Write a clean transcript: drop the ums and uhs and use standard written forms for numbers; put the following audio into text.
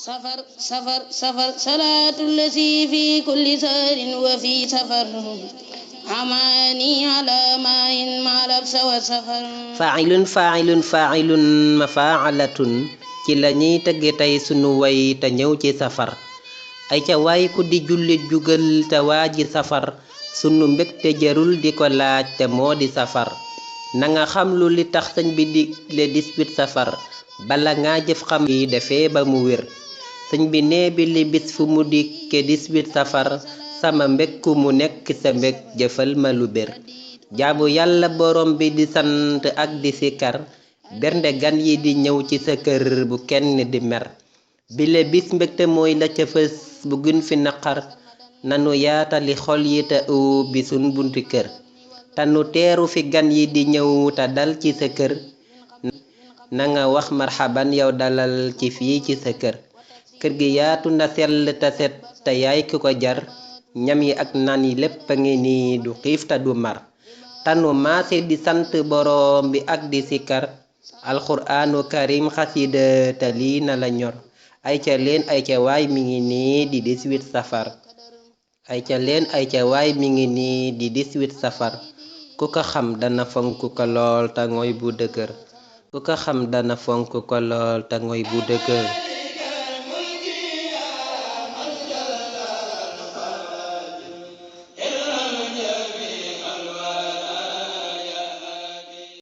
سفر سفر سفر صلاة الذي في كل سهر وفي سفر عماني على ماء مع لبس وسفر faa'ilun faa'ilun faa'ilun mafa'alatun ci lañuy tëgge tey sunu way te ñëw ci safar ay ca waay ku di jullit jugal te waaji safar sunu mbégte jarul di ko laaj te moo di safar na nga xam lu li tax sëñ bi digle 18 safar bala nga jëf xam yi defee ba mu wér sëñ bi nee bi li bis fu mu dikke 18 safar sama mbég ku mu nekk sa mbég jëfal ma lu bér jaabu yàlla borom bi di sant ak di sikar bernde gan yi di ñëw ci sa kër bu kenn di mer bile bis mbégte mooy la ca fës bu gën fi naqar nanu yaatali xol yi te ubbi sun bunti kër tanu teeru fi gan yi di ñëw te dal ci sa kër na nga wax marhaban yow dalal ci fii ci sa kër kër gi yaatu na sell te set te yaay ki ko jar ñam yi ak naan yi lépp a ngi nii du xiif te du mar tanu maase di sant borom bi ak di sikar alquraanu karim xasida te lii na la ñor ay ca leen ay ca waay mi ngi nii di 18 safar ay ca leen ay ca waay mi ngi nii di 18 safar ku ko xam dana fonk ko lool te ngoy bu dëgër ku ko xam dana fonk ko lool te ngoy bu dëgër